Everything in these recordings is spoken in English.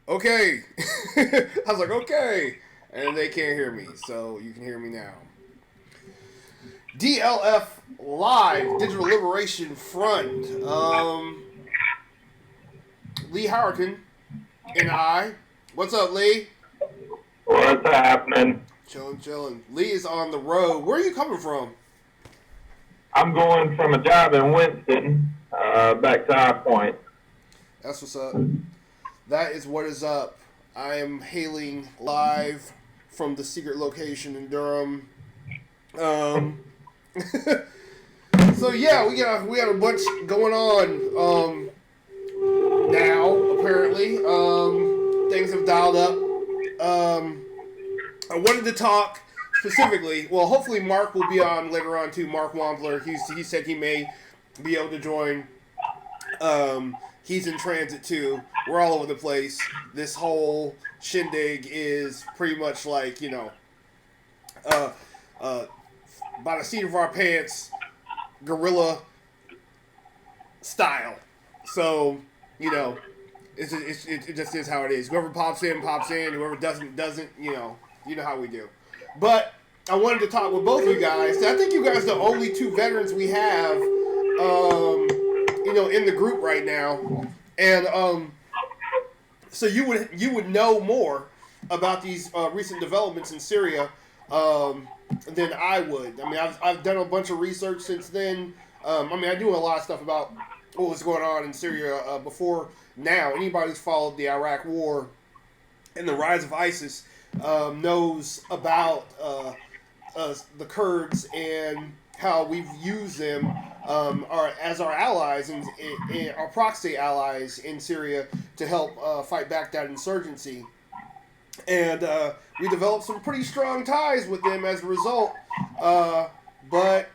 Okay. I was like, okay. And they can't hear me, so you can hear me now. DLF Live, Digital Liberation Front. Lee Howerton and I. What's up, Lee? What's happening? Chilling, chilling. Lee is on the road. Where are you coming from? I'm going from a job in Winston back to High Point. That's what's up. That is what is up. I am hailing live from the secret location in Durham. Um, so yeah, we got a bunch going on now. Apparently, things have dialed up. I wanted to talk specifically. Well, hopefully Mark will be on later on too. Mark Wampler. He said he may be able to join. He's in transit too. We're all over the place. This whole shindig is pretty much like, by the seat of our pants, guerrilla style. So, it just is how it is. Whoever pops in, pops in. Whoever doesn't. You know how we do. But I wanted to talk with both of you guys. I think you guys are the only two veterans we have, in the group right now, and so you would know more about these recent developments in Syria than I would. I mean, I've done a bunch of research since then. I do a lot of stuff about what was going on in Syria before now. Anybody who's followed the Iraq War and the rise of ISIS knows about the Kurds and how we've used them as our allies and our proxy allies in Syria to help fight back that insurgency. And we developed some pretty strong ties with them as a result. But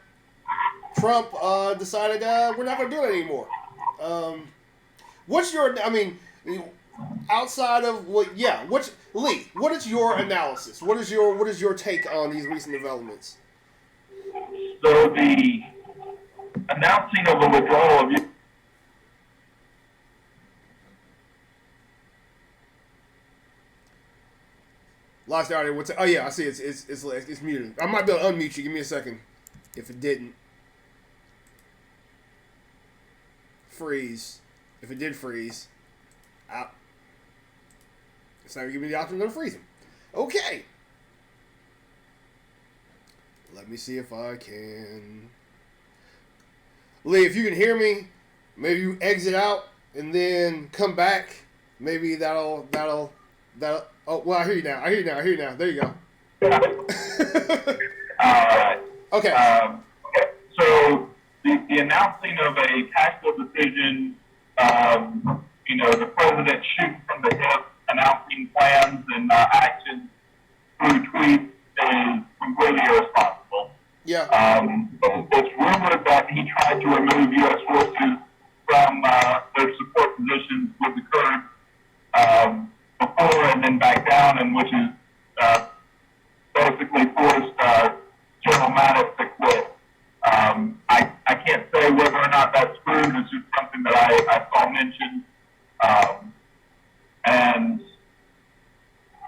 Trump decided we're not going to do it anymore. Outside of Lee, what is your analysis? What is your take on these recent developments? So the announcing of a withdrawal of Lost the audio. Oh yeah, I see. It's muted. I might be able to unmute you. Give me a second. If it didn't freeze, if it did freeze, out. It's not even giving me the option to freeze him. Okay. Let me see if I can. Lee, if you can hear me, maybe you exit out and then come back. Maybe that'll. Oh, well, I hear you now. I hear you now. There you go. Alright. Okay. So the announcing of a tactical decision, the president shooting from the hip, announcing plans and actions through tweets is completely irresponsible. Yeah. It's rumored that he tried to remove U.S. forces from their support positions with the Kurds before and then back down, and which is basically forced General Mattis to quit. I can't say whether or not that's true. It's just something that I saw mentioned. And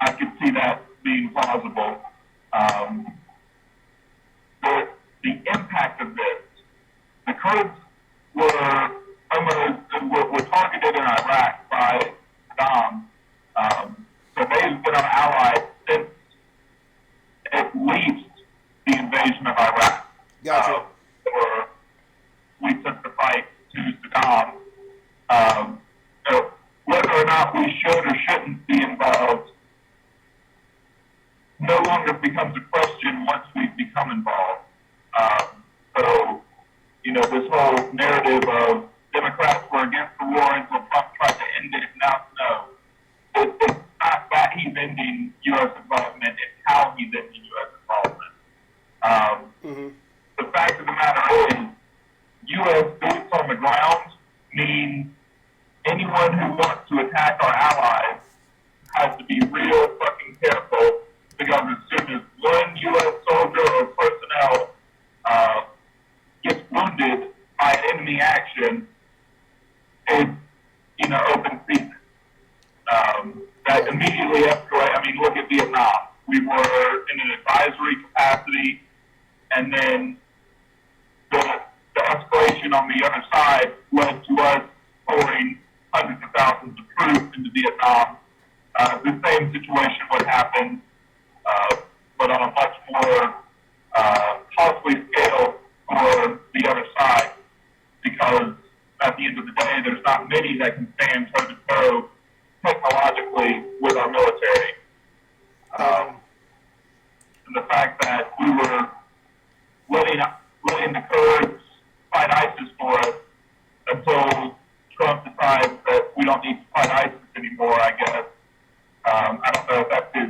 I could see that being plausible. The impact of this, the Kurds were targeted in Iraq by Saddam. So they've been our allies since at least the invasion of Iraq. Gotcha. Or we took the fight to Saddam. So whether or not we should or shouldn't be involved no longer becomes a question once we become involved. This whole narrative of Democrats were against the war until Trump tried to end it, now it's not that he's ending U.S. involvement, it's how he's ending U.S. involvement. The fact of the matter is, U.S. boots on the ground means anyone who wants to attack our allies has to be real fucking careful, because as soon as one U.S. soldier or personnel gets wounded by enemy action, it's open season. we were in an advisory capacity, and then the escalation on the other side led to us pouring hundreds of thousands of troops into Vietnam. The same situation would happen, but on a much more costly scale for the other side, because at the end of the day, there's not many that can stand toe-to-toe technologically with our military. And the fact that we were letting the Kurds fight ISIS for us until Trump decides that we don't need to fight ISIS anymore, I guess. I don't know if that's his,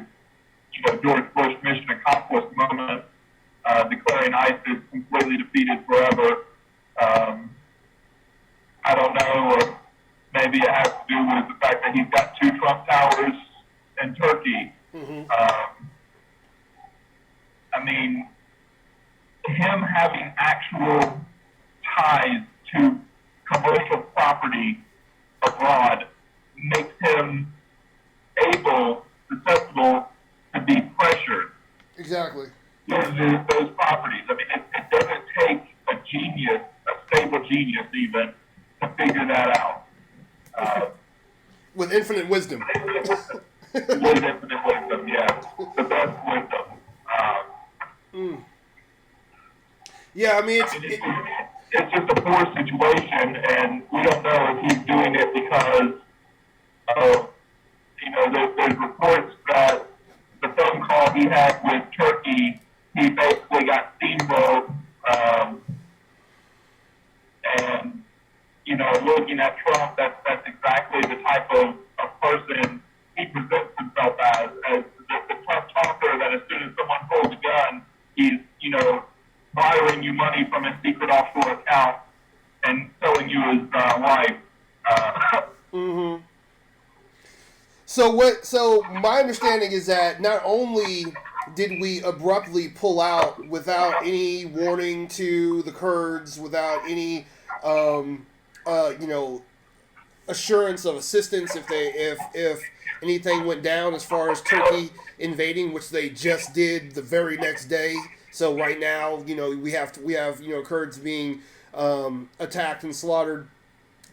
George Bush mission accomplished moment, declaring ISIS completely defeated forever. I don't know, or maybe it has to do with the fact that he's got 2 Trump towers in Turkey. I mean, him having actual ties to commercial property abroad makes him susceptible to be pressured. Exactly. Those properties. I mean, it doesn't take a genius, a stable genius even, to figure that out. With infinite wisdom. With infinite wisdom, yeah. The best wisdom. Yeah, I mean, it's just a poor situation, and we don't know if he's doing it because of, there's reports that the phone call he had with Turkey, he basically got steamrolled, and, looking at Trump, that's exactly the type of person he presents himself as the Trump talker that as soon as someone pulls a gun, he's, wiring you money from his secret offshore account and selling you his wife. So my understanding is that not only did we abruptly pull out without any warning to the Kurds, without any, assurance of assistance if anything went down as far as Turkey invading, which they just did the very next day. So right now, we have Kurds being attacked and slaughtered.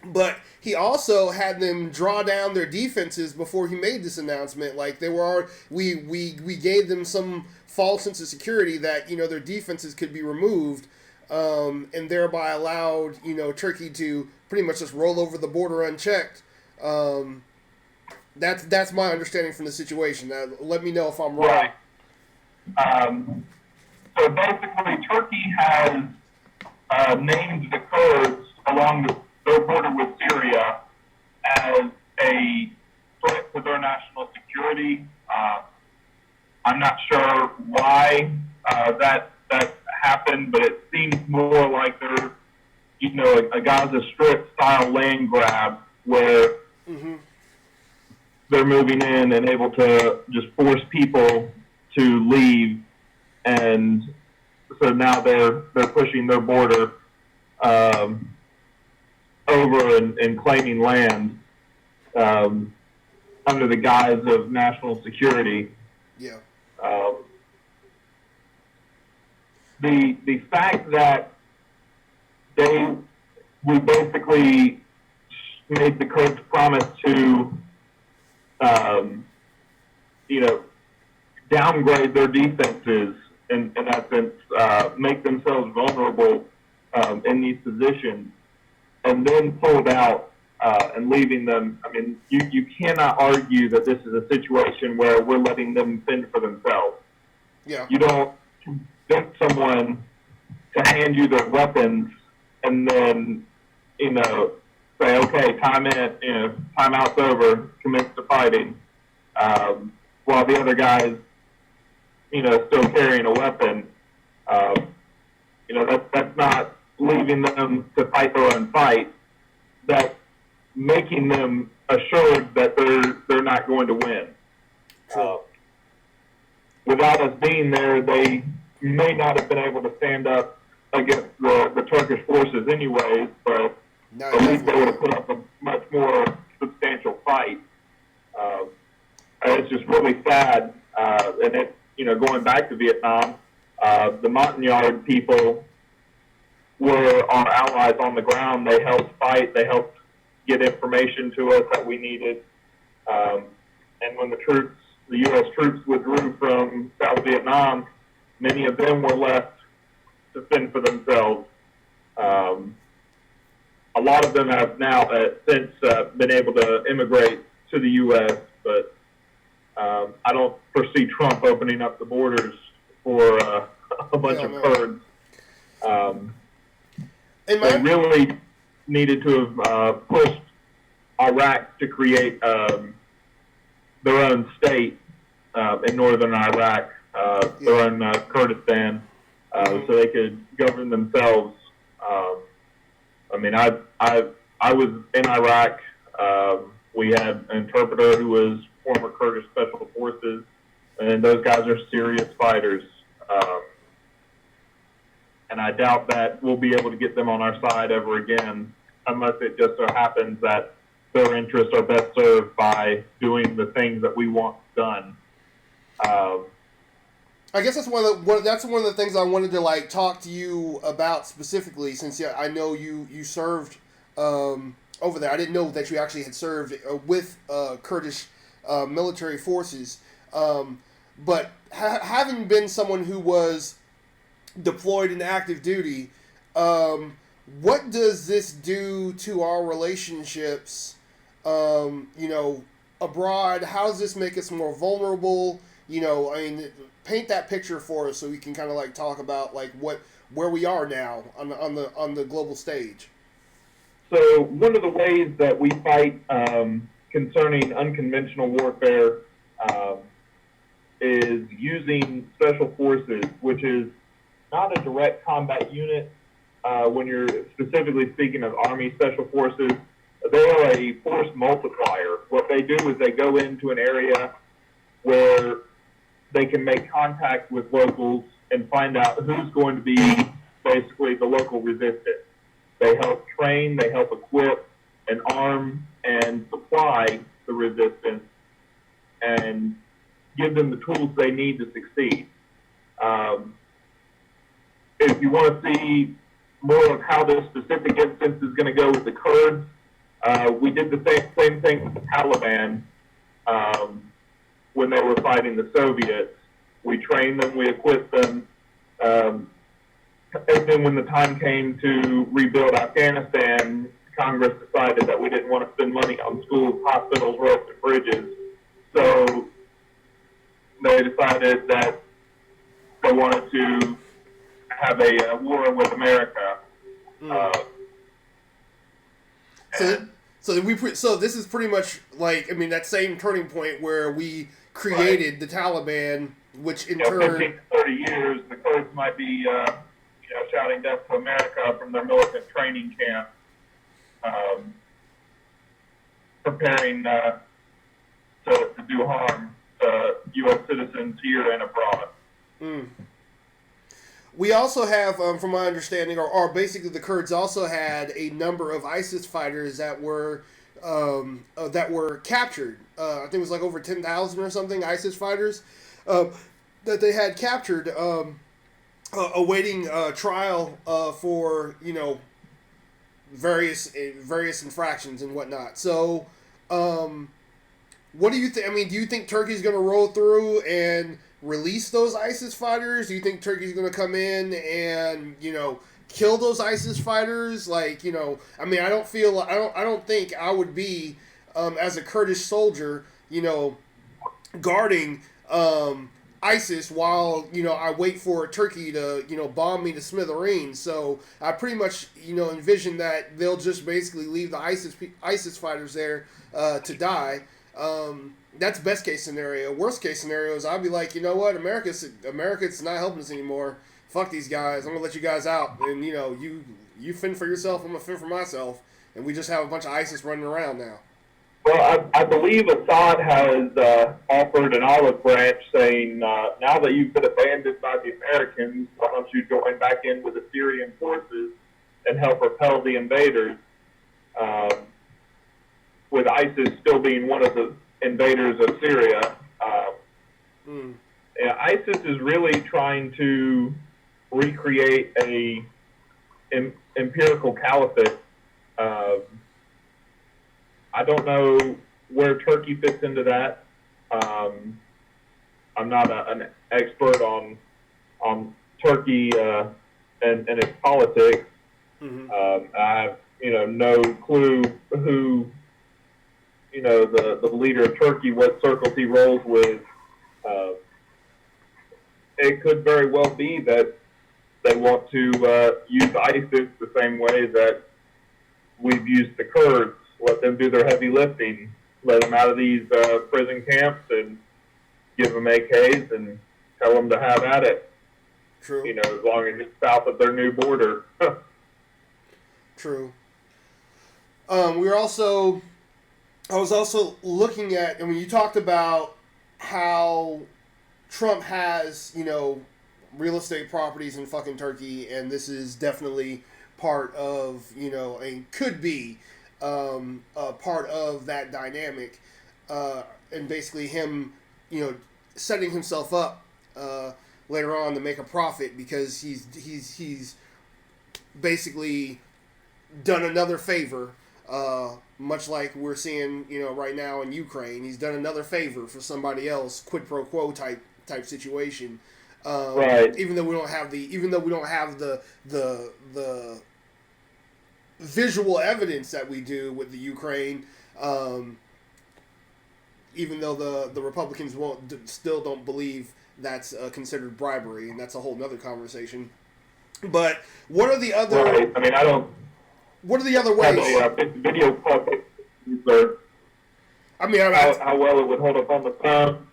But he also had them draw down their defenses before he made this announcement. Like we gave them some false sense of security that their defenses could be removed, and thereby allowed Turkey to pretty much just roll over the border unchecked. That's my understanding from the situation. Let me know if I'm wrong. Right. So basically, Turkey has named the Kurds along their border with Syria as a threat to their national security. I'm not sure why that happened, but it seems more like they're, a Gaza Strip style land grab where they're moving in and able to just force people to leave. And so now they're pushing their border over and claiming land under the guise of national security. Yeah. The fact that we basically made the Kurds promise to downgrade their defenses, in essence, make themselves vulnerable in these positions, and then pulled out and leaving them. I mean, you cannot argue that this is a situation where we're letting them fend for themselves. Yeah. You don't convince someone to hand you their weapons and then, say, okay, time out's over, commence to fighting, while the other guy's still carrying a weapon. That's not leaving them to fight their own fight. That's making them assured that they're not going to win. Without us being there, they may not have been able to stand up against the Turkish forces anyways, but at least they would have put up a much more substantial fight. It's just really sad, and going back to Vietnam, the Montagnard people were our allies on the ground. They helped fight. They helped get information to us that we needed. And when the U.S. troops withdrew from South Vietnam, many of them were left to fend for themselves. A lot of them have now since been able to immigrate to the U.S., but I don't foresee Trump opening up the borders for a bunch of Kurds. They really needed to have pushed Iraq to create their own state in northern Iraq, their own Kurdistan, so they could govern themselves. I mean, I was in Iraq. We had an interpreter who was former Kurdish Special Forces, and those guys are serious fighters. And I doubt that we'll be able to get them on our side ever again, unless it just so happens that their interests are best served by doing the things that we want done. I guess that's one of the things I wanted to talk to you about specifically, since I know you served over there. I didn't know that you actually had served with Kurdish military forces, but having been someone who was deployed in active duty, what does this do to our relationships, abroad? How does this make us more vulnerable? Paint that picture for us so we can kind of talk about where we are now on the global stage. So one of the ways that we fight concerning unconventional warfare is using special forces, which is not a direct combat unit. When you're specifically speaking of Army Special Forces, they are a force multiplier. What they do is they go into an area where they can make contact with locals and find out who's going to be basically the local resistance. They help train, they help equip and arm and supply the resistance and give them the tools they need to succeed. If you want to see more of how this specific instance is going to go with the Kurds, we did the same thing with the Taliban when they were fighting the Soviets. We trained them, we equipped them, and then when the time came to rebuild Afghanistan, Congress decided that we didn't want to spend money on schools, hospitals, roads, and bridges. So they decided that they wanted to have a war with America. So this is pretty much that same turning point where we created the Taliban, which in turn 15 to 30 years, the Kurds might be shouting death to America from their militant training camp, preparing to do harm to U.S. citizens here and abroad. We also have, from my understanding, or basically the Kurds also had a number of ISIS fighters that were captured. I think it was over 10,000 or something ISIS fighters that they had captured, awaiting trial for various infractions and whatnot. So, what do you think? I mean, do you think Turkey's going to roll through and release those ISIS fighters? Do you think Turkey's going to come in and kill those ISIS fighters? I don't think I would be as a Kurdish soldier, guarding ISIS while I wait for Turkey to bomb me to smithereens. So I pretty much envision that they'll just basically leave the ISIS fighters there to die. That's best case scenario. Worst case scenario is I'd be like, you know what, America's not helping us anymore. Fuck these guys. I'm gonna let you guys out, and you fend for yourself. I'm gonna fend for myself, and we just have a bunch of ISIS running around now. Well, I believe Assad has offered an olive branch, saying, now that you've been abandoned by the Americans, why don't you join back in with the Syrian forces and help repel the invaders? With ISIS still being one of the invaders of Syria. Yeah, ISIS is really trying to recreate a empirical caliphate. Uh, I don't know where Turkey fits into that. I'm not an expert on Turkey and its politics. Mm-hmm. I have no clue who the leader of Turkey, what circles he rolls with. Uh, it could very well be that they want to use ISIS the same way that we've used the Kurds. Let them do their heavy lifting. Let them out of these prison camps and give them AKs and tell them to have at it. True. As long as it's south of their new border. True. We were also. I was also looking at. I mean, you talked about how Trump has, real estate properties in fucking Turkey, and this is definitely part of, and could be a part of that dynamic, and basically him, setting himself up later on to make a profit because he's basically done another favor. Much like we're seeing, right now in Ukraine, he's done another favor for somebody else, quid pro quo type situation. Right. Even though we don't have the visual evidence that we do with the Ukraine, even though the Republicans still don't believe that's considered bribery, and that's a whole nother conversation. But what are the other? Right. I mean, I don't. What are the other ways? Video clip. I mean, how well it would hold up on the phone.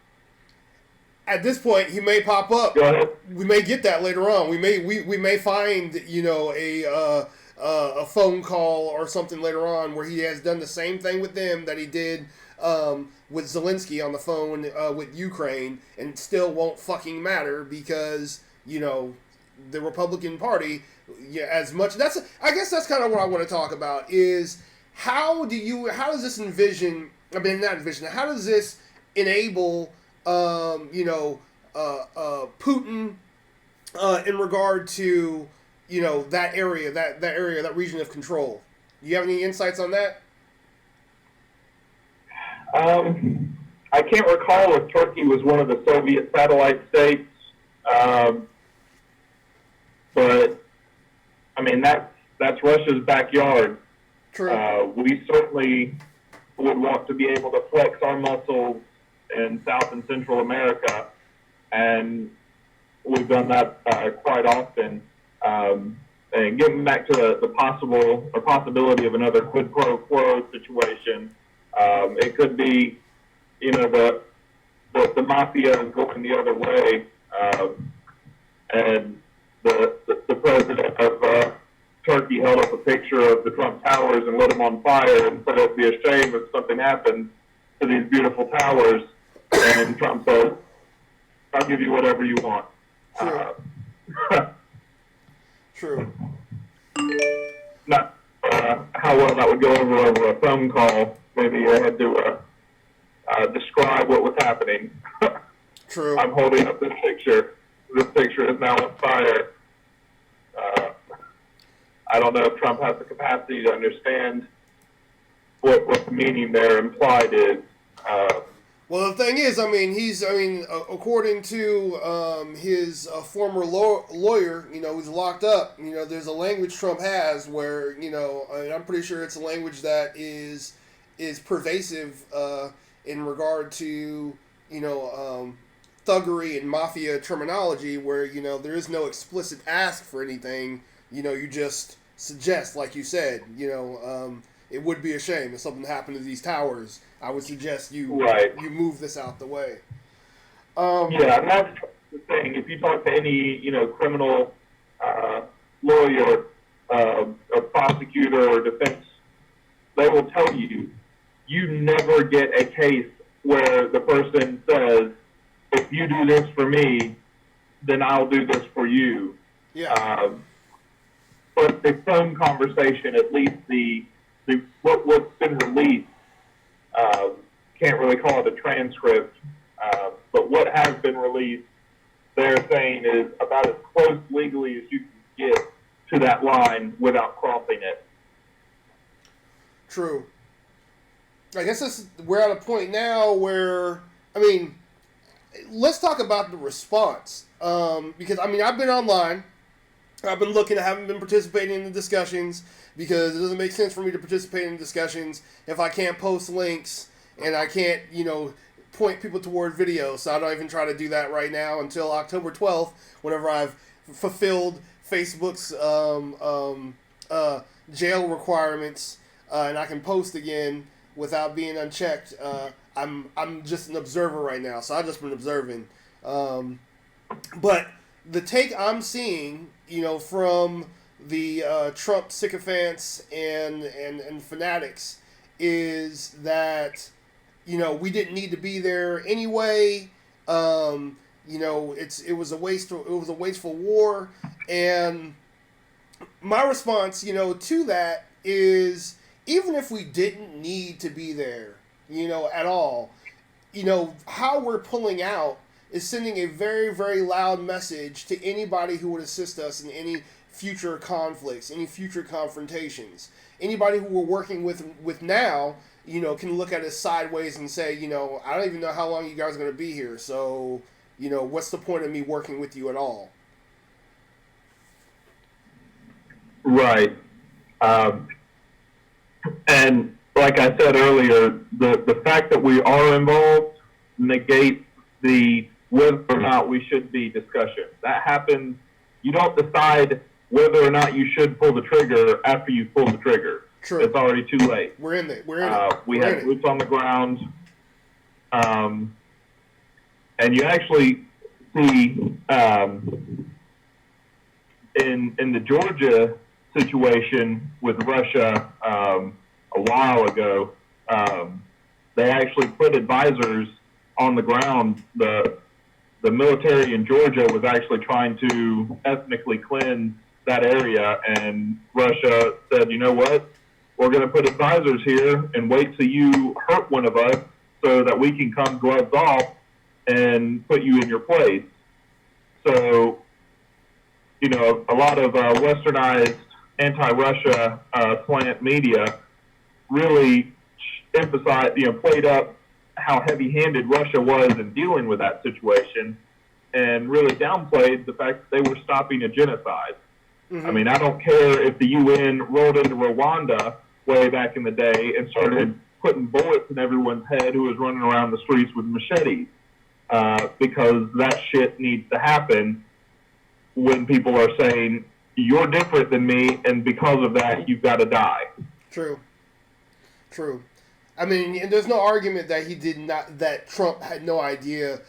At this point, he may pop up. Go ahead. We may get that later on. We may find a phone call or something later on where he has done the same thing with them that he did with Zelensky on the phone with Ukraine, and still won't fucking matter because the Republican Party. Yeah, as much I guess that's kind of what I want to talk about is how does this envision? I mean, not envision. How does this enable? Putin in regard to that area, that region of control. Do you have any insights on that? I can't recall if Turkey was one of the Soviet satellite states, but I mean that's Russia's backyard. True. We certainly would want to be able to flex our muscles in South and Central America, and we've done that quite often. And getting back to the possibility of another quid pro quo situation, it could be, the mafia is going the other way, and the president of Turkey held up a picture of the Trump Towers and lit them on fire and said it'd be a shame if something happened to these beautiful towers. And Trump said, "I'll give you whatever you want." True. True. Not how well that would go over a phone call. Maybe I had to describe what was happening. True. I'm holding up this picture. This picture is now on fire. I don't know if Trump has the capacity to understand what the meaning there implied is. Well, the thing is, according to his former lawyer, who's locked up, there's a language Trump has where, I'm pretty sure it's a language that is pervasive in regard to, thuggery and mafia terminology where, there is no explicit ask for anything, you just suggest, like you said, it would be a shame if something happened to these towers. I would suggest you move this out the way. Yeah, and that's the thing. If you talk to any criminal lawyer, a prosecutor or defense, they will tell you never get a case where the person says, "If you do this for me, then I'll do this for you." Yeah. But the phone conversation, at least what's been released, can't really call it a transcript, but what has been released they're saying is about as close legally as you can get to that line without crossing it. True. I guess we're at a point now where, I mean, let's talk about the response. Because, I mean, I've been online. I've been looking. I haven't been participating in the discussions because it doesn't make sense for me to participate in discussions if I can't post links and I can't, point people toward videos. So I don't even try to do that right now until October 12th, whenever I've fulfilled Facebook's jail requirements and I can post again without being unchecked. I'm just an observer right now, so I've just been observing. But the take I'm seeing, from the Trump sycophants and fanatics is that, we didn't need to be there anyway. It was a wasteful war, and my response, to that is, even if we didn't need to be there, at all, how we're pulling out is sending a very, very loud message to anybody who would assist us in any future conflicts, any future confrontations. Anybody who we're working with now, can look at us sideways and say, I don't even know how long you guys are going to be here, so, what's the point of me working with you at all? Right. And like I said earlier, the fact that we are involved negates the whether or not we should be discussion. That happens. You don't decide whether or not you should pull the trigger after you pull the trigger. True. It's already too late. We're in it. We're in it. We have boots on the ground. And you actually see in the Georgia situation with Russia a while ago, they actually put advisors on the ground. The military in Georgia was actually trying to ethnically cleanse that area, and Russia said, you know what, we're going to put advisors here and wait till you hurt one of us so that we can come gloves off and put you in your place. So, a lot of westernized anti-Russia slant media really emphasized, played up how heavy-handed Russia was in dealing with that situation and really downplayed the fact that they were stopping a genocide. Mm-hmm. I mean, I don't care if the UN rolled into Rwanda way back in the day and started putting bullets in everyone's head who was running around the streets with machetes, because that shit needs to happen when people are saying, you're different than me, and because of that, you've got to die. True. I mean, there's no argument that Trump had no idea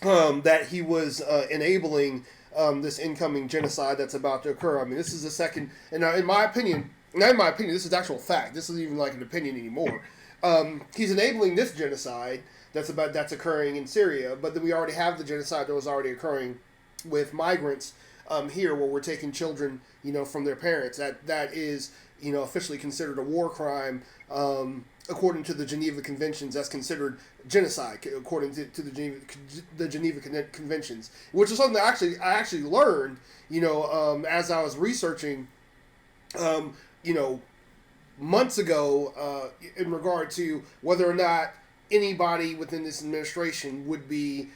that he was enabling this incoming genocide that's about to occur. I mean, this is the second, and in my opinion, this is actual fact. This isn't even like an opinion anymore. He's enabling this genocide that's occurring in Syria, but then we already have the genocide that was already occurring with migrants here, where we're taking children, from their parents. That is, officially considered a war crime. According to the Geneva Conventions, that's considered genocide, according to the Geneva Conventions, which is something that I actually learned, as I was researching, months ago, in regard to whether or not anybody within this administration would be,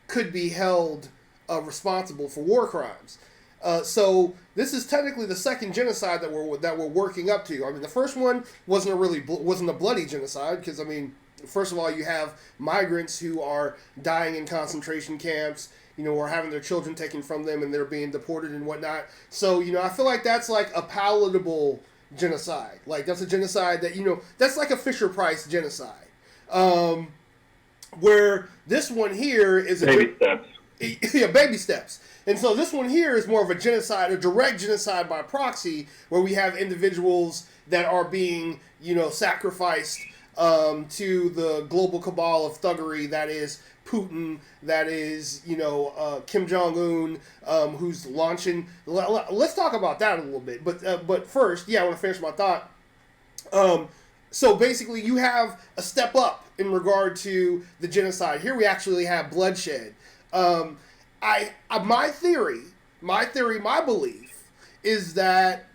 could be held responsible for war crimes. So this is technically the second genocide that we're working up to. I mean, the first one wasn't a bloody genocide, because, I mean, first of all, you have migrants who are dying in concentration camps, or having their children taken from them and they're being deported and whatnot. So, I feel like that's like a palatable genocide. Like, that's a genocide that, that's like a Fisher-Price genocide. Where this one here is baby steps. Yeah, baby steps. And so this one here is more of a genocide, a direct genocide by proxy, where we have individuals that are being, sacrificed to the global cabal of thuggery that is Putin, that is, Kim Jong-un, who's launching. Let's talk about that a little bit. But first, I want to finish my thought. So basically, you have a step up in regard to the genocide. Here we actually have bloodshed. My theory, my belief is that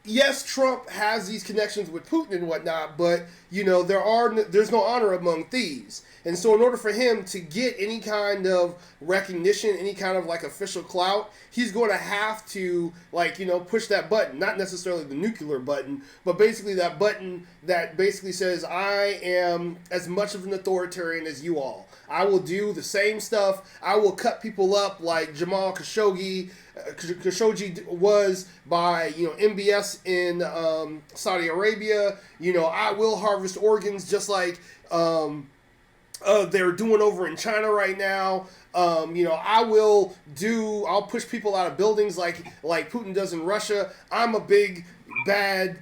yes, Trump has these connections with Putin and whatnot, but there's no honor among thieves. And so in order for him to get any kind of recognition, any kind of like official clout, he's going to have to push that button, not necessarily the nuclear button, but basically that button that basically says, I am as much of an authoritarian as you all. I will do the same stuff. I will cut people up like Jamal Khashoggi was by MBS in Saudi Arabia. I will harvest organs just like they're doing over in China right now. I'll push people out of buildings like Putin does in Russia. I'm a big bad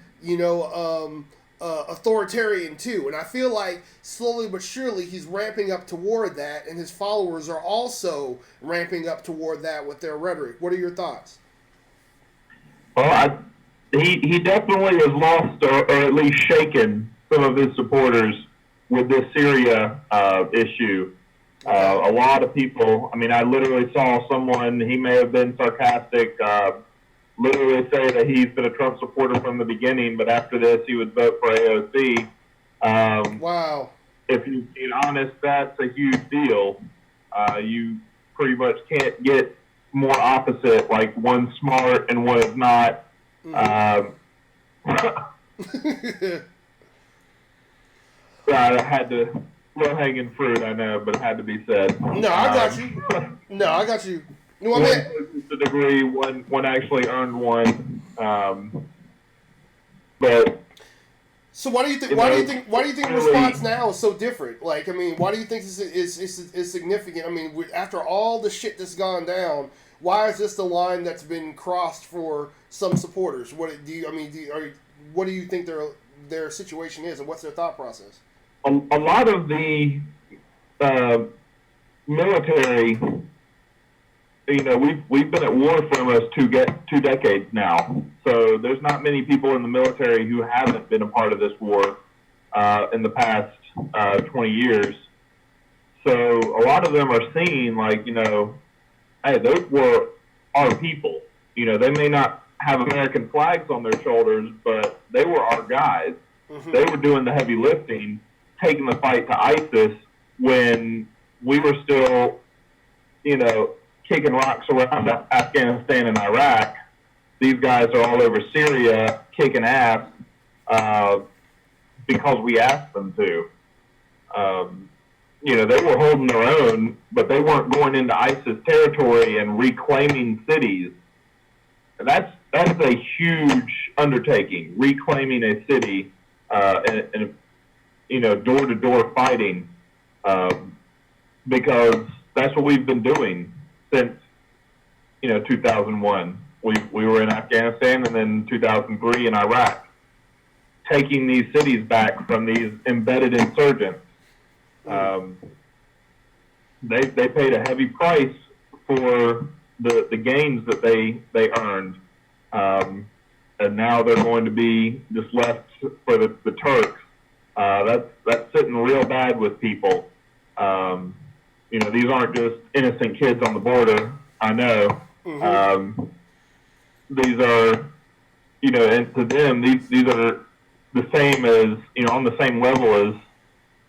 authoritarian too, and I feel like slowly but surely he's ramping up toward that, and his followers are also ramping up toward that with their rhetoric. What are your thoughts? Well, he definitely has lost or at least shaken some of his supporters with this Syria issue. A lot of people, I literally saw someone, he may have been sarcastic, literally say that he's been a Trump supporter from the beginning, but after this he would vote for AOC. Wow. If you're being honest, that's a huge deal. You pretty much can't get more opposite, like one smart and one is not. I had to, low-hanging fruit, I know, but it had to be said. No, I got you. One to the degree, one actually earned one. But so why do you think? Why do you think the response now is so different? Why do you think this is significant? After all the shit that's gone down, why is this the line that's been crossed for some supporters? What do you think their situation is, and what's their thought process? A lot of the military, we've been at war for almost two decades now. So there's not many people in the military who haven't been a part of this war in the past 20 years. So a lot of them are seeing hey, those were our people. They may not have American flags on their shoulders, but they were our guys. Mm-hmm. They were doing the heavy lifting, taking the fight to ISIS when we were still, kicking rocks around Afghanistan and Iraq. These guys are all over Syria kicking ass because we asked them to. They were holding their own, but they weren't going into ISIS territory and reclaiming cities. And that's a huge undertaking, reclaiming a city and door-to-door fighting, because that's what we've been doing since 2001. We were in Afghanistan, and then 2003 in Iraq, taking these cities back from these embedded insurgents. They paid a heavy price for the gains that they earned, and now they're going to be just left for the Turks. That's sitting real bad with people. These aren't just innocent kids on the border. I know. Mm-hmm. These are, and to them, these are the same as, on the same level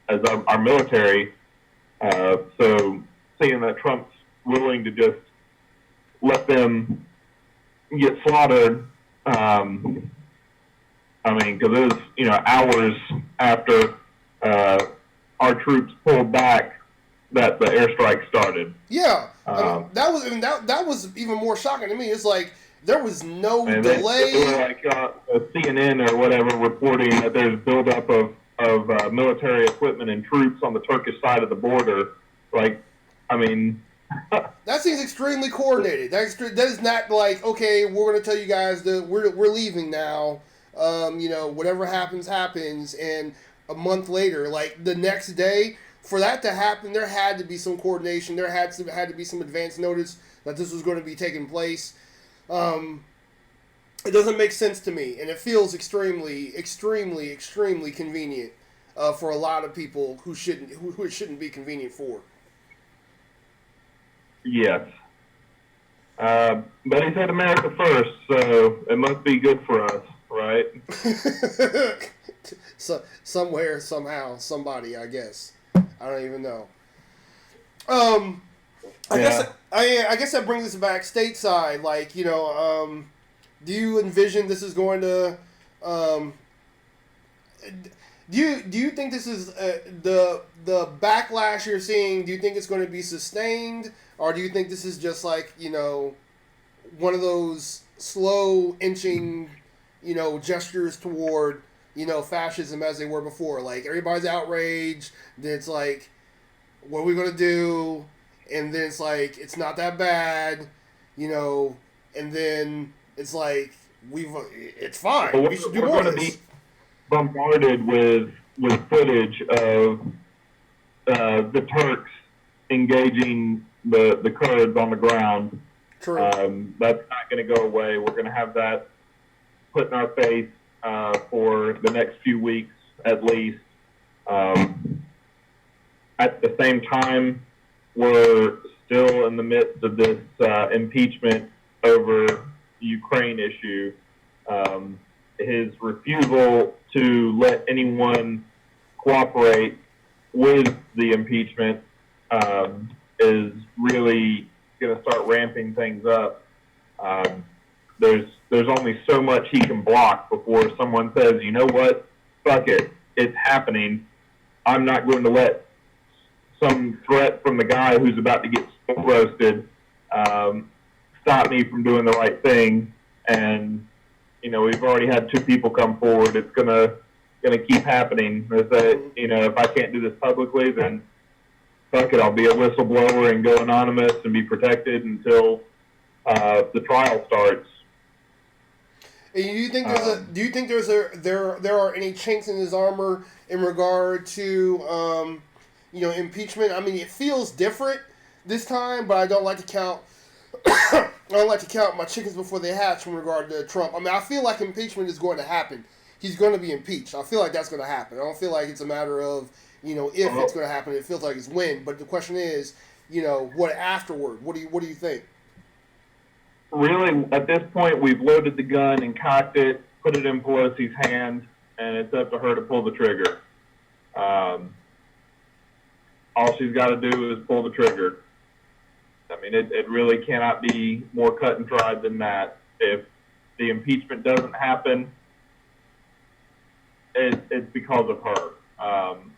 as our military. So seeing that Trump's willing to just let them get slaughtered, because it was, hours after our troops pulled back that the airstrike started. Yeah, that was even more shocking to me. It's like there was no delay. They were like CNN or whatever reporting that there's buildup of military equipment and troops on the Turkish side of the border. That seems extremely coordinated. That is not like, okay, we're going to tell you guys that we're leaving now. Whatever happens, and a month later, like the next day, for that to happen, there had to be some coordination. There had to be some advance notice that this was going to be taking place. It doesn't make sense to me, and it feels extremely, extremely, extremely convenient for a lot of people who it shouldn't be convenient for. Yes. But he said America first, so it must be good for us, right? So somewhere, somehow, somebody, I guess. I don't even know. Um, I guess that brings us back stateside. Like, do you envision this is going to? Um, do you think this is the backlash you're seeing? Do you think it's going to be sustained, or do you think this is just like one of those slow inching gestures toward fascism as they were before? Like everybody's outraged, then it's like, what are we going to do? And then it's like it's not that bad, and then it's like it's fine. But We should do we're more going of to this. be bombarded with footage of the Turks engaging the Kurds on the ground. True. That's not going to go away. We're going to have that put in our face for the next few weeks at least. At the same time, we're still in the midst of this impeachment over the Ukraine issue. His refusal to let anyone cooperate with the impeachment is really going to start ramping things up. There's only so much he can block before someone says, you know what, fuck it, it's happening. I'm not going to let some threat from the guy who's about to get roasted stop me from doing the right thing. And we've already had 2 people come forward. It's gonna keep happening. They say, if I can't do this publicly, then fuck it, I'll be a whistleblower and go anonymous and be protected until the trial starts. And do you think there are any chinks in his armor in regard to impeachment? I mean, it feels different this time, but I don't like to count. I don't like to count my chickens before they hatch in regard to Trump. I mean, I feel like impeachment is going to happen. He's going to be impeached. I feel like that's going to happen. I don't feel like it's a matter of if it's going to happen. It feels like it's when. But the question is, what afterward? What do you think? Really, at this point, we've loaded the gun and cocked it, put it in Pelosi's hand, and it's up to her to pull the trigger. All she's got to do is pull the trigger. I mean, it really cannot be more cut and dried than that. If the impeachment doesn't happen, it's because of her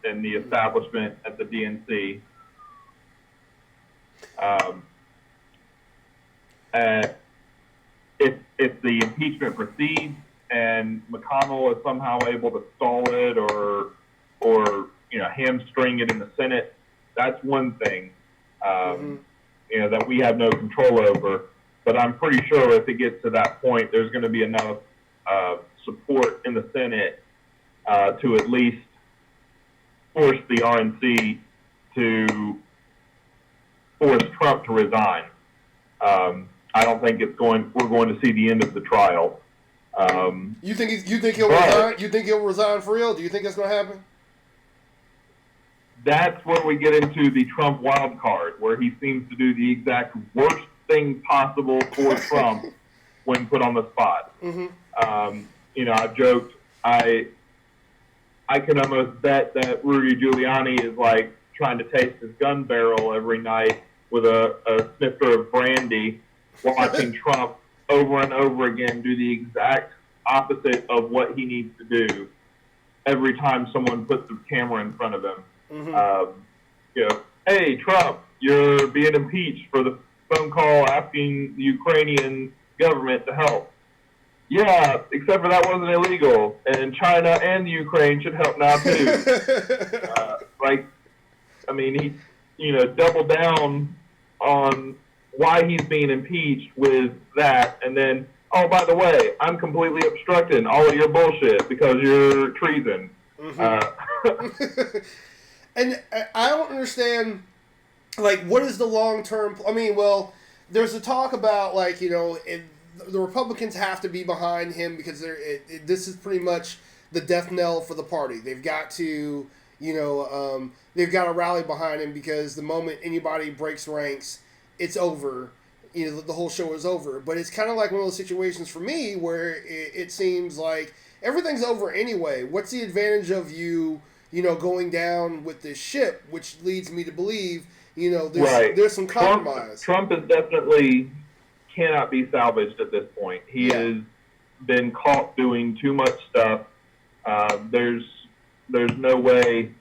and the establishment at the DNC. If the impeachment proceeds and McConnell is somehow able to stall it or hamstring it in the Senate, that's one thing. That we have no control over. But I'm pretty sure if it gets to that point, there's going to be enough support in the Senate to at least force the RNC to force Trump to resign. I don't think we're going to see the end of the trial. You think he'll resign? You think he'll resign for real? Do you think that's going to happen? That's where we get into the Trump wild card, where he seems to do the exact worst thing possible for Trump when put on the spot. I've joked, I can almost bet that Rudy Giuliani is like trying to taste his gun barrel every night with a snifter of brandy, watching Trump over and over again do the exact opposite of what he needs to do every time someone puts a camera in front of him. Hey, Trump, you're being impeached for the phone call asking the Ukrainian government to help. Yeah, except for that wasn't illegal, and China and the Ukraine should help now too. He doubled down on why he's being impeached with that, and then, oh, by the way, I'm completely obstructing all of your bullshit because you're treason. And I don't understand, like, what is the long term? I mean, well, there's a talk about, like, the Republicans have to be behind him because this is pretty much the death knell for the party. They've got to, they've got to rally behind him because the moment anybody breaks ranks, it's over. The whole show is over. But it's kind of like one of those situations for me where it seems like everything's over anyway. What's the advantage of you, going down with this ship, which leads me to believe, there's some compromise. Trump is definitely cannot be salvaged at this point. He has been caught doing too much stuff. There's no way.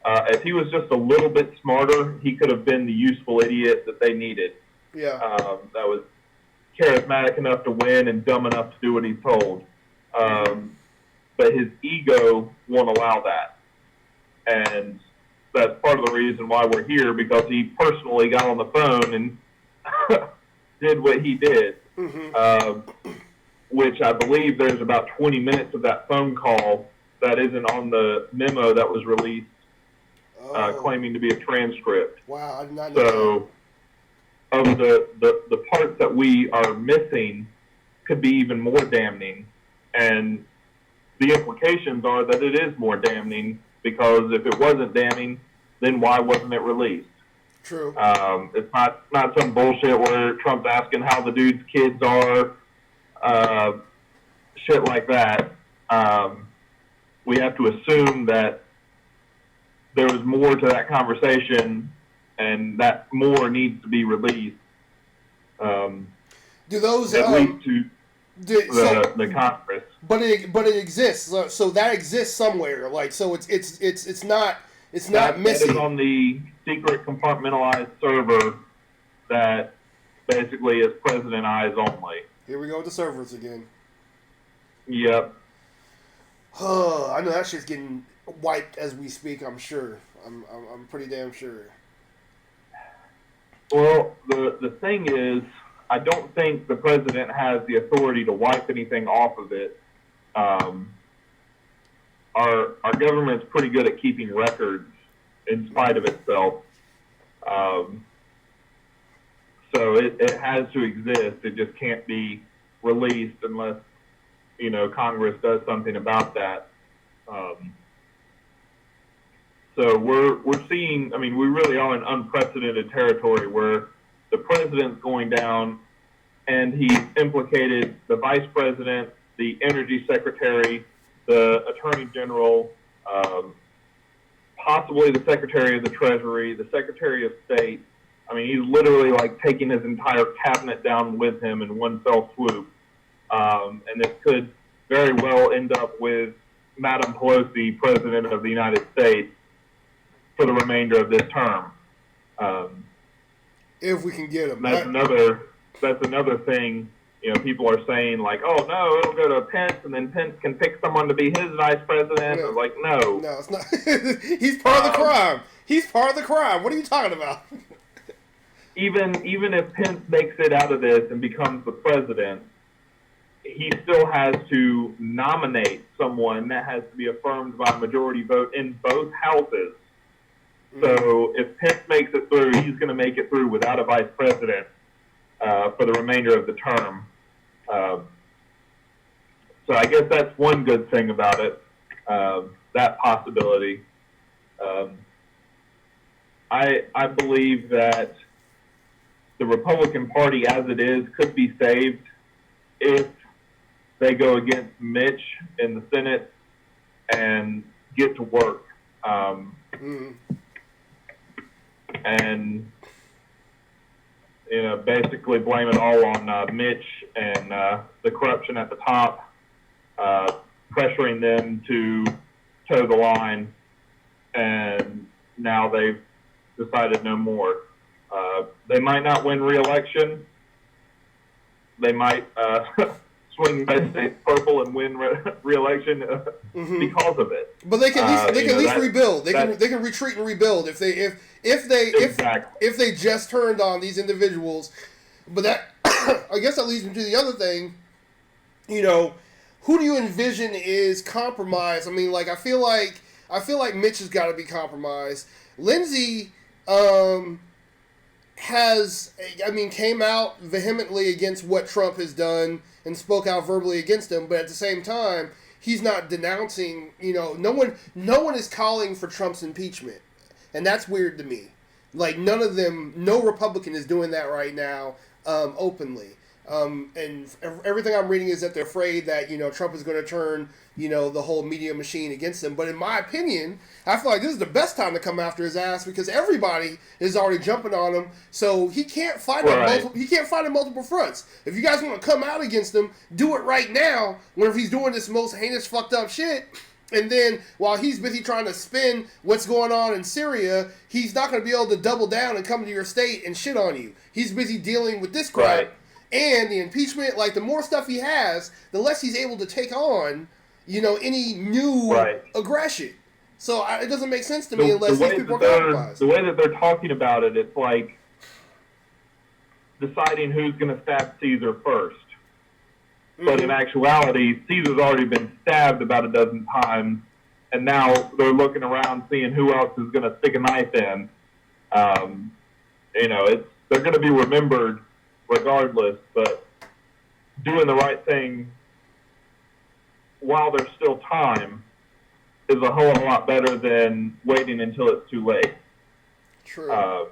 If he was just a little bit smarter, he could have been the useful idiot that they needed. Yeah. That was charismatic enough to win and dumb enough to do what he's told. But his ego won't allow that. And that's part of the reason why we're here, because he personally got on the phone and did what he did. Which I believe there's about 20 minutes of that phone call that isn't on the memo that was released, claiming to be a transcript. Wow, I did not know that. So, of the parts that we are missing could be even more damning. And the implications are that it is more damning, because if it wasn't damning, then why wasn't it released? True. It's not some bullshit where Trump's asking how the dude's kids are, shit like that. We have to assume that there was more to that conversation, and that more needs to be released. Do those at least to the Congress? But it exists. So that exists somewhere. Like, so it's not missing. That is on the secret compartmentalized server that basically is President eyes only. Here we go with the servers again. Yep. I know that shit's getting wiped as we speak. I'm sure. I'm pretty damn sure. Well, the thing is, I don't think the president has the authority to wipe anything off of it. Our government's pretty good at keeping records in spite of itself. So it has to exist. It just can't be released unless, Congress does something about that. So we're seeing, we really are in unprecedented territory where the president's going down, and he's implicated the vice president, the energy secretary, the attorney general, possibly the secretary of the treasury, the secretary of state. He's literally like taking his entire cabinet down with him in one fell swoop. And it could very well end up with Madam Pelosi, President of the United States, for the remainder of this term. If we can get him. That's another thing. People are saying like, oh no, it'll go to Pence, and then Pence can pick someone to be his vice president. Yeah. Like, no, it's not. He's part of the crime. He's part of the crime. What are you talking about? Even if Pence makes it out of this and becomes the president, he still has to nominate someone that has to be affirmed by a majority vote in both houses. So if Pence makes it through, he's going to make it through without a vice president for the remainder of the term. So I guess that's one good thing about it, that possibility. I believe that the Republican Party as it is could be saved if they go against Mitch in the Senate and get to work. And basically blame it all on Mitch and the corruption at the top, pressuring them to toe the line, and now they've decided no more. They might not win re-election. They might swing red state purple and win re-election because of it. But they can at least rebuild. They can retreat and rebuild if they just turned on these individuals. But that I guess that leads me to the other thing. Who do you envision is compromised? I feel like Mitch has got to be compromised. Lindsey, came out vehemently against what Trump has done and spoke out verbally against him, but at the same time, he's not denouncing. No one is calling for Trump's impeachment, and that's weird to me. Like none of them, no Republican is doing that right now openly. And everything I'm reading is that they're afraid that Trump is going to turn the whole media machine against him. But in my opinion, I feel like this is the best time to come after his ass because everybody is already jumping on him. So he can't fight he can't fight on multiple fronts. If you guys want to come out against him, do it right now. When if he's doing this most heinous fucked up shit. And then while he's busy trying to spin what's going on in Syria, he's not going to be able to double down and come to your state and shit on you. He's busy dealing with this crap. Right. And the impeachment, like the more stuff he has, the less he's able to take on, any new aggression. So it doesn't make sense to me unless these people are compromised. The way that they're talking about it, it's like deciding who's going to stab Caesar first. But in actuality, Caesar's already been stabbed about a dozen times, and now they're looking around seeing who else is going to stick a knife in. They're going to be remembered regardless, but doing the right thing while there's still time is a whole lot better than waiting until it's too late. True.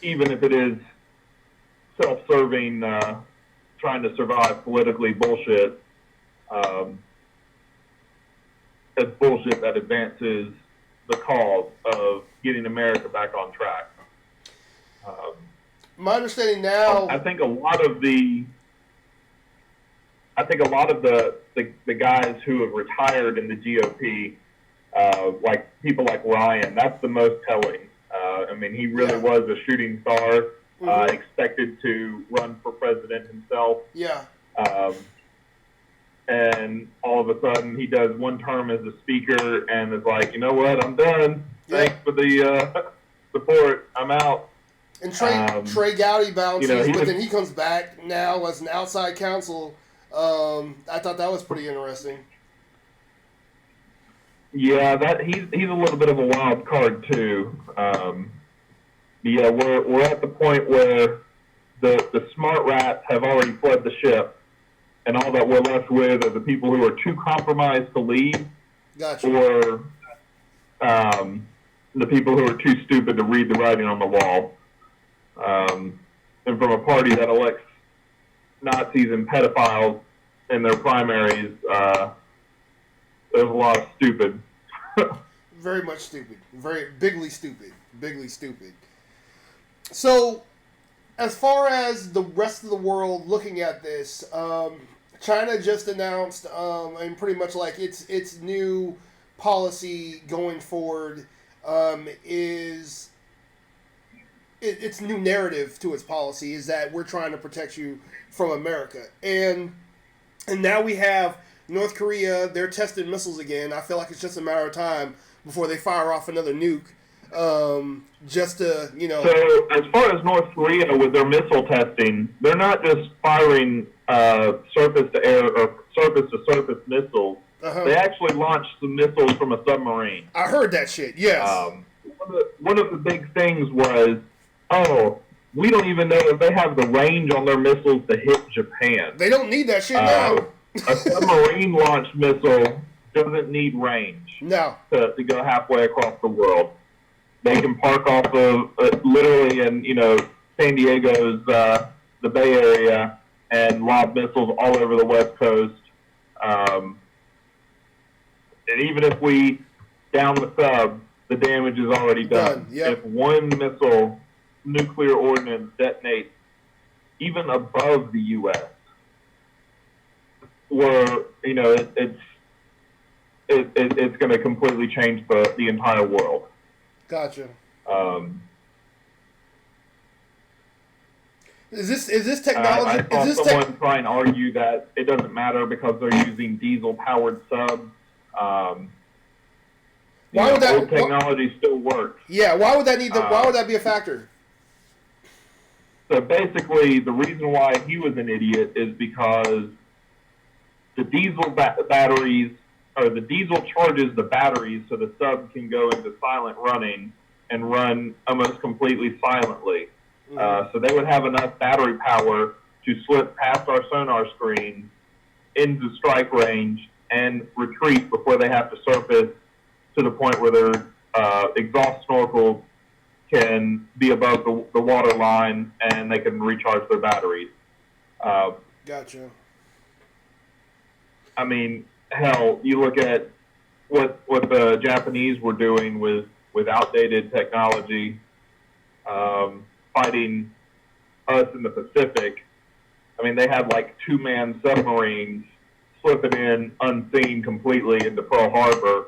Even if it is self-serving, trying to survive politically bullshit, it's bullshit that advances the cause of getting America back on track. My understanding now, I think a lot of the guys who have retired in the GOP, like people like Ryan, that's the most telling. He really was a shooting star, expected to run for president himself. Yeah. And all of a sudden he does one term as a speaker and is like, you know what, I'm done. Yeah. Thanks for the support. I'm out. And Trey Gowdy bounces, but then he comes back now as an outside counsel. I thought that was pretty interesting. Yeah, he's a little bit of a wild card too. Yeah, we're at the point where the smart rats have already fled the ship, and all that we're left with are the people who are too compromised to leave, gotcha. Or the people who are too stupid to read the writing on the wall. And from a party that elects Nazis and pedophiles in their primaries, there's a lot of stupid. Very much stupid. Very bigly stupid. Bigly stupid. So, as far as the rest of the world looking at this, China just announced, and pretty much like its new policy going forward is its new narrative to its policy is that we're trying to protect you from America, and now we have North Korea. They're testing missiles again. I feel like it's just a matter of time before they fire off another nuke. Just to, So, as far as North Korea with their missile testing, they're not just firing surface-to-air or surface-to-surface missiles. They actually launched some missiles from a submarine. I heard that shit, yes. One of the big things was, we don't even know if they have the range on their missiles to hit Japan. They don't need that shit now. A submarine-launched missile doesn't need range to go halfway across the world. They can park off of literally in San Diego's the Bay Area and lob missiles all over the West Coast. And even if we down the sub, the damage is already done. Yep. If one missile nuclear ordnance detonates even above the U.S., it's going to completely change the entire world. Gotcha. Is this technology? I saw someone try and argue that it doesn't matter because they're using diesel-powered subs. Why would that? Old technology still works. Yeah. Why would that need? Why would that be a factor? So basically, the reason why he was an idiot is because the diesel batteries, or the diesel charges the batteries so the sub can go into silent running, and run almost completely silently. Mm-hmm. So they would have enough battery power to slip past our sonar screen into strike range and retreat before they have to surface to the point where their exhaust snorkel can be above the water line and they can recharge their batteries. Gotcha. I mean, hell, you look at what the Japanese were doing with outdated technology, fighting us in the Pacific. I mean, they had like 2-man submarines slipping in unseen completely into Pearl Harbor.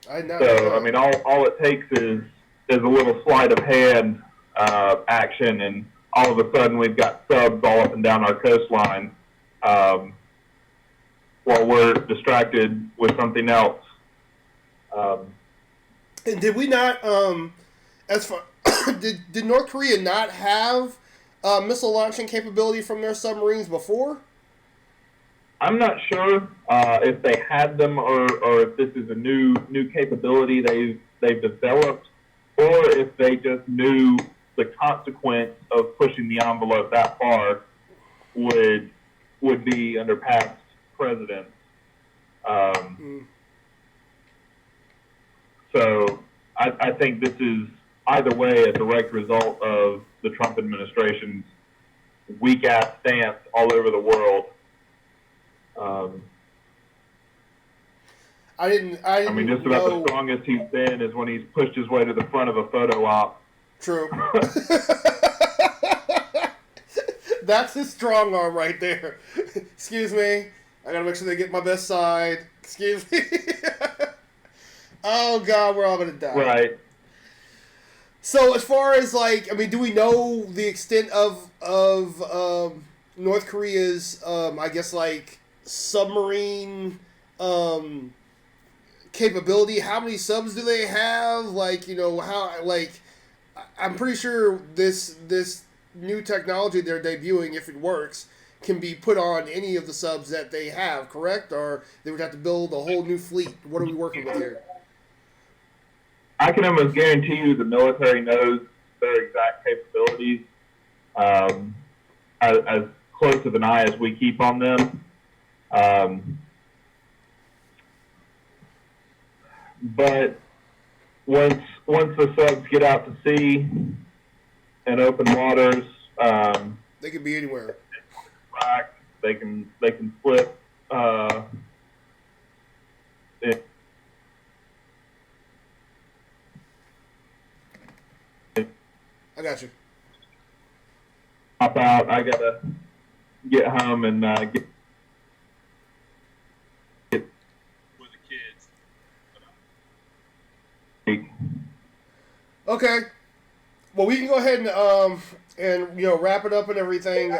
I know. So I mean, all it takes is a little sleight of hand action, and all of a sudden we've got subs all up and down our coastline, while we're distracted with something else. And did we not? As far did North Korea not have missile launching capability from their submarines before? I'm not sure if they had them or if this is a new capability they've developed, or if they just knew the consequence of pushing the envelope that far would be under past presidents. So I think this is either way a direct result of the Trump administration's weak ass stance all over the world. I didn't I mean, just about know. the strongest he's been is when he's pushed his way to the front of a photo op. True. That's his strong arm right there. Excuse me. I gotta make sure they get my best side. Excuse me. Oh God, we're all gonna die. Right. So as far as like, I mean, do we know the extent of North Korea's, I guess like submarine capability? How many subs do they have? Like, you know, how like I'm pretty sure this new technology they're debuting, if it works, can be put on any of the subs that they have, correct? Or they would have to build a whole new fleet. What are we working with here? I can almost guarantee you the military knows their exact capabilities, as close of an eye as we keep on them. But once the subs get out to sea and open waters, They could be anywhere. they can flip. I got you. Hop out. I gotta get home and get with the kids. Okay. Well, we can go ahead and you know wrap it up and everything.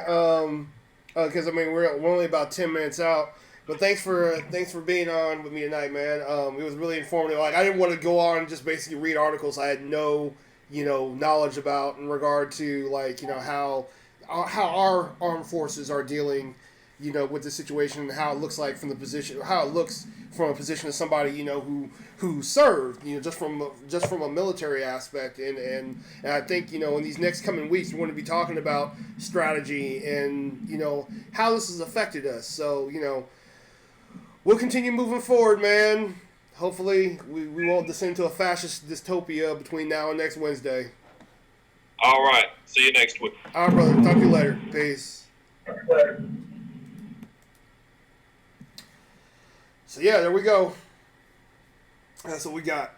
Because I mean we're only about 10 minutes out. But thanks for being on with me tonight, man. It was really informative. Like I didn't want to go on and just basically read articles I had no knowledge about in regard to like how our armed forces are dealing with the situation and how it looks like from the position, how it looks from a position of somebody who served just from a military aspect, and I think in these next coming weeks we're going to be talking about strategy and how this has affected us. So we'll continue moving forward, man. Hopefully we won't descend to a fascist dystopia between now and next Wednesday. All right. See you next week. All right, brother. Talk to you later. Peace. So yeah, there we go. That's what we got.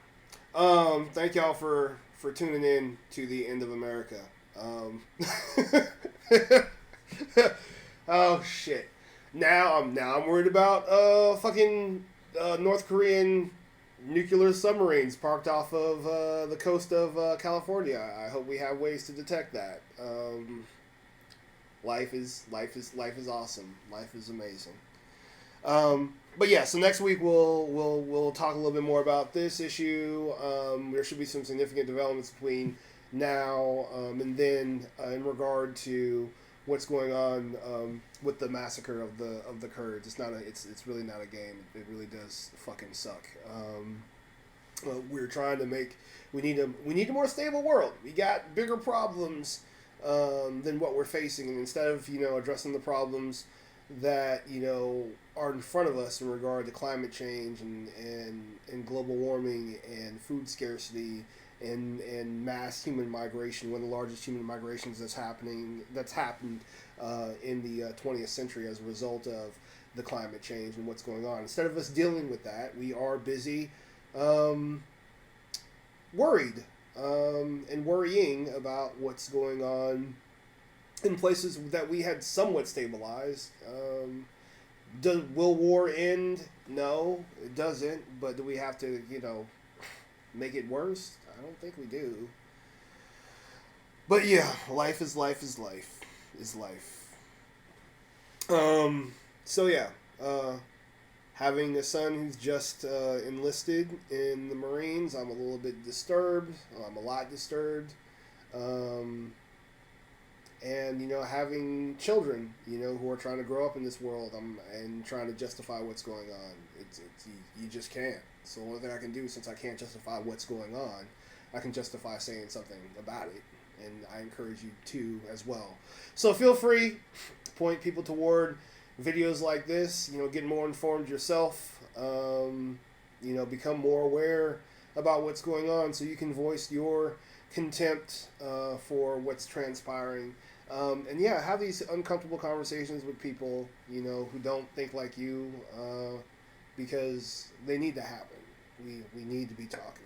Thank y'all for tuning in to the end of America. Oh shit. Now I'm worried about fucking North Korean nuclear submarines parked off of the coast of California. I hope we have ways to detect that. Life is awesome. Life is amazing. But yeah, so next week we'll talk a little bit more about this issue. There should be some significant developments between now and then in regard to what's going on with the massacre of the Kurds. It's really not a game. It really does fucking suck. We're trying to make. We need a more stable world. We got bigger problems than what we're facing, and instead of addressing the problems that are in front of us in regard to climate change and global warming and food scarcity and mass human migration, one of the largest human migrations that's happened in the 20th century as a result of the climate change and what's going on. Instead of us dealing with that, we are busy worried and worrying about what's going on in places that we had somewhat stabilized. Will war end? No, it doesn't. But do we have to, make it worse? I don't think we do. But yeah, life is life is life is life. So yeah, having a son who's just enlisted in the Marines, I'm a little bit disturbed. I'm a lot disturbed. And having children, who are trying to grow up in this world, and trying to justify what's going on. It's you just can't. So the only thing I can do, since I can't justify what's going on, I can justify saying something about it, and I encourage you to as well. So feel free to point people toward videos like this. Get more informed yourself. Become more aware about what's going on, so you can voice your contempt for what's transpiring. And yeah, have these uncomfortable conversations with people, who don't think like you, because they need to happen. We need to be talking.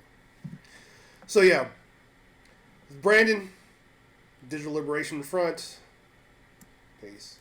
So yeah, Brandon, Digital Liberation Front. Peace.